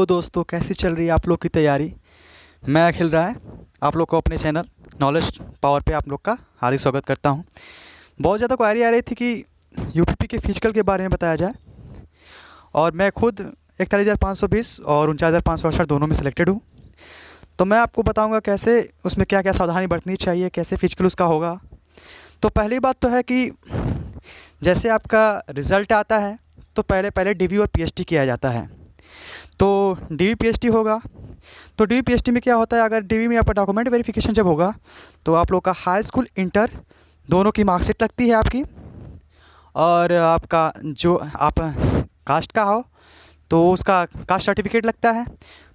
तो दोस्तों कैसी चल रही है आप लोग की तैयारी। मैं अखिल राय आप लोग को अपने चैनल नॉलेज पावर पे आप लोग का हार्दिक स्वागत करता हूं। बहुत ज़्यादा क्वेरी आ रही थी कि यूपीपी के फिजिकल के बारे में बताया जाए और मैं खुद 41,520 और 49,568 दोनों में सिलेक्टेड हूँ। तो मैं आपको बताऊंगा कैसे उसमें क्या क्या सावधानी बरतनी चाहिए, कैसे फिजिकल उसका होगा। तो पहली बात तो है कि जैसे आपका रिज़ल्ट आता है तो पहले डीवी और पीएचडी किया जाता है। तो डीवी पीएचडी होगा तो डीवी पीएचडी में क्या होता है, अगर डीवी में आपका डॉक्यूमेंट वेरिफिकेशन जब होगा तो आप लोग का हाई स्कूल इंटर दोनों की मार्कशीट लगती है आपकी, और आपका जो आप कास्ट का हो तो उसका कास्ट सर्टिफिकेट लगता है,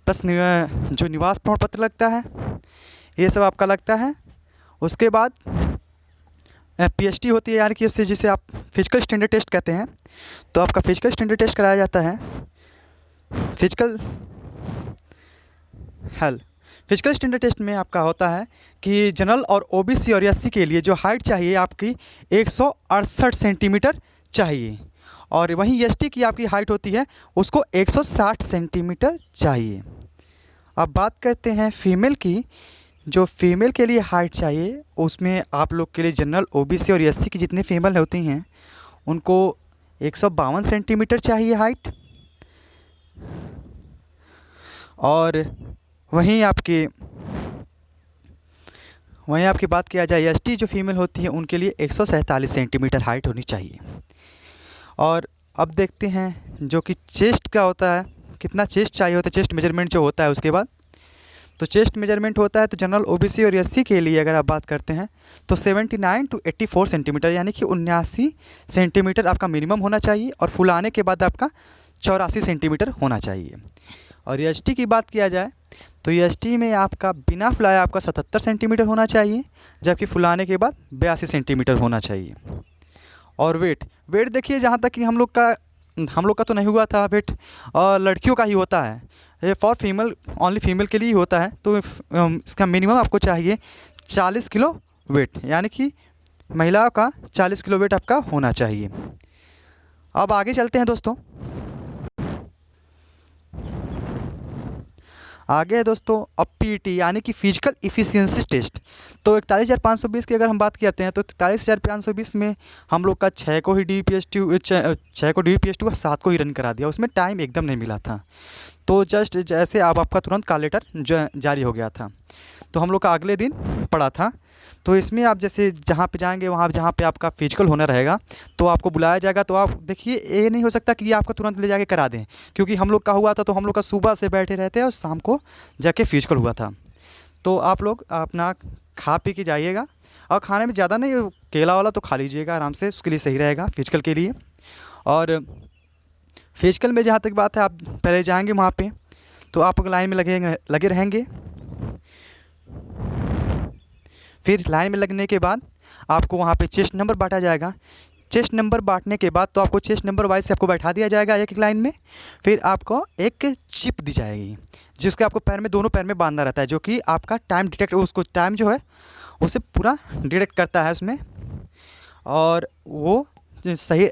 प्लस जो निवास प्रमाण पत्र लगता है, ये सब आपका लगता है। उसके बाद पीएचडी होती है, यानी कि उससे जिसे आप फिजिकल स्टैंडर्ड टेस्ट कहते हैं। तो आपका फिजिकल स्टैंडर्ड टेस्ट कराया जाता है। फिजिकल स्टैंडर्ड टेस्ट में आपका होता है कि जनरल और ओबीसी और एससी के लिए जो हाइट चाहिए आपकी 168 सेंटीमीटर चाहिए, और वहीं एसटी की आपकी हाइट होती है उसको 160 सेंटीमीटर चाहिए। अब बात करते हैं फीमेल की। जो फीमेल के लिए हाइट चाहिए उसमें आप लोग के लिए जनरल ओबीसी और एससी की जितनी फीमेल होती हैं उनको 152 सेंटीमीटर चाहिए हाइट। और वहीं आपकी बात किया जाए एसटी जो फीमेल होती है उनके लिए 147 सेंटीमीटर हाइट होनी चाहिए। और अब देखते हैं जो कि चेस्ट का होता है, कितना चेस्ट चाहिए होता है, चेस्ट मेजरमेंट जो होता है उसके बाद। तो चेस्ट मेजरमेंट होता है तो जनरल ओबीसी और एससी के लिए अगर आप बात करते हैं तो 79 टू 84 सेंटीमीटर, यानी कि 79 सेंटीमीटर आपका मिनिमम होना चाहिए, और फुलाने के बाद आपका 84 सेंटीमीटर होना चाहिए। और एसटी की बात किया जाए तो एसटी में आपका बिना फुलाए आपका 77 सेंटीमीटर होना चाहिए, जबकि फुलाने के बाद 82 सेंटीमीटर होना चाहिए। और वेट देखिए, जहाँ तक कि हम लोग का तो नहीं हुआ था वेट, और लड़कियों का ही होता है ये, फॉर फीमेल ओनली फीमेल के लिए ही होता है। तो इसका मिनिमम आपको चाहिए 40 किलो वेट, यानी कि महिलाओं का 40 किलो वेट आपका होना चाहिए। अब आगे चलते हैं दोस्तों। आगे है दोस्तों अब पीटी यानी कि फिजिकल इफ़िशियंसी टेस्ट। तो 41,520 की अगर हम बात करते हैं तो 43,520 में हम लोग का 6 को ही डी पी एस टी 6 को डी पी एस टी 7 को ही रन करा दिया। उसमें टाइम एकदम नहीं मिला था, तो जस्ट जैसे अब आपका तुरंत कॉल लेटर जारी हो गया था, तो हम लोग का अगले दिन पड़ा था। तो इसमें आप जैसे जहाँ पे जाएंगे वहाँ जहाँ पे आपका फिजिकल होना रहेगा तो आपको बुलाया जाएगा। तो आप देखिए, ये नहीं हो सकता कि ये आपको तुरंत ले जाके करा दें, क्योंकि हम लोग का हुआ था तो हम लोग का सुबह से बैठे रहते हैं और शाम को जाके फिजिकल हुआ था। तो आप लोग अपना खा पी के जाइएगा, और खाने में ज़्यादा नहीं, केला वाला तो खा लीजिएगा आराम से, उसके लिए सही रहेगा फिजिकल के लिए। और फिजिकल में जहाँ तक बात है, आप पहले जाएंगे वहाँ पे तो आप लाइन में लगे रहेंगे। फिर लाइन में लगने के बाद आपको वहाँ पे चेस्ट नंबर बांटा जाएगा। चेस्ट नंबर बांटने के बाद तो आपको चेस्ट नंबर वाइज से आपको बैठा दिया जाएगा एक एक लाइन में। फिर आपको एक चिप दी जाएगी जिसके आपको पैर में, दोनों पैर में बांधना रहता है, जो कि आपका टाइम डिटेक्ट, उसको टाइम जो है उसे पूरा डिटेक्ट करता है उसमें, और वो सही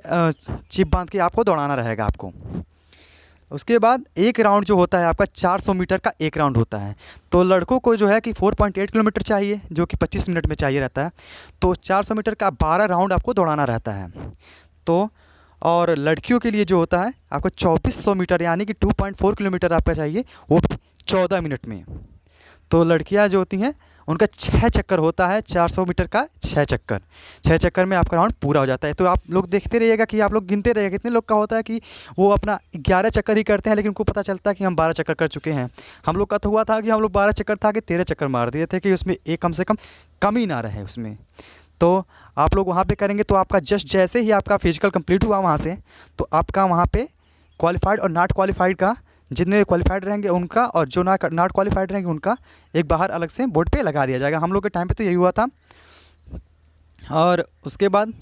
चिप बांध के आपको दौड़ाना रहेगा आपको। उसके बाद एक राउंड जो होता है आपका 400 मीटर का एक राउंड होता है। तो लड़कों को जो है कि 4.8 किलोमीटर चाहिए, जो कि 25 मिनट में चाहिए रहता है। तो 400 मीटर का 12 राउंड आपको दौड़ाना रहता है। तो और लड़कियों के लिए जो होता है आपको 2400 मीटर यानी कि 2.4 किलोमीटर आपका चाहिए, वो 14 मिनट में। तो लड़कियां जो होती हैं उनका 6 चक्कर होता है, 400 मीटर का 6 चक्कर। 6 चक्कर में आपका राउंड पूरा हो जाता है। तो आप लोग देखते रहिएगा कि आप लोग गिनते रहिएगा कितने लोग का होता है कि वो अपना 11 चक्कर ही करते हैं, लेकिन उनको पता चलता है कि हम 12 चक्कर कर चुके हैं। हम लोग का तो हुआ था कि हम लोग 12 चक्कर था कि 13 चक्कर मार दिए थे, कि उसमें एक कम से कम कमी ना रहे उसमें। तो आप लोग वहाँ पे करेंगे तो आपका जस्ट जैसे ही आपका फिजिकल कंप्लीट हुआ वहाँ से, तो आपका वहाँ पे क्वालिफाइड और नॉट क्वालिफाइड का, जितने क्वालिफाइड रहेंगे उनका और जो नॉट क्वालिफाइड रहेंगे उनका एक बाहर अलग से बोर्ड पे लगा दिया जाएगा। हम लोग के टाइम पे तो यही हुआ था। और उसके बाद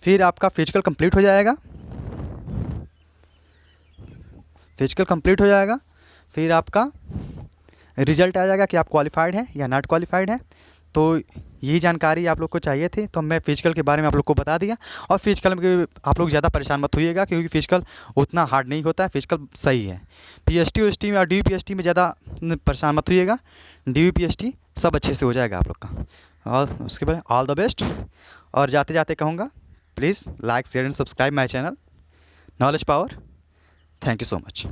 फिर आपका फिजिकल कंप्लीट हो जाएगा। फिजिकल कंप्लीट हो जाएगा फिर आपका रिजल्ट आ जाएगा कि आप क्वालिफाइड हैं या नॉट क्वालिफाइड हैं। तो यही जानकारी आप लोग को चाहिए थी, तो मैं फिजिकल के बारे में आप लोग को बता दिया। और फिजिकल में आप लोग ज़्यादा परेशान मत होइएगा, क्योंकि फिजिकल उतना हार्ड नहीं होता है, फिजिकल सही है। पीएसटी ओएसटी में और डीयूपीएसटी में ज़्यादा परेशान मत होइएगा, डीयूपीएसटी सब अच्छे से हो जाएगा आप लोग का। और उसके बाद ऑल द बेस्ट। और जाते जाते कहूँगा, please like share and subscribe my channel knowledge power. Thank you so much.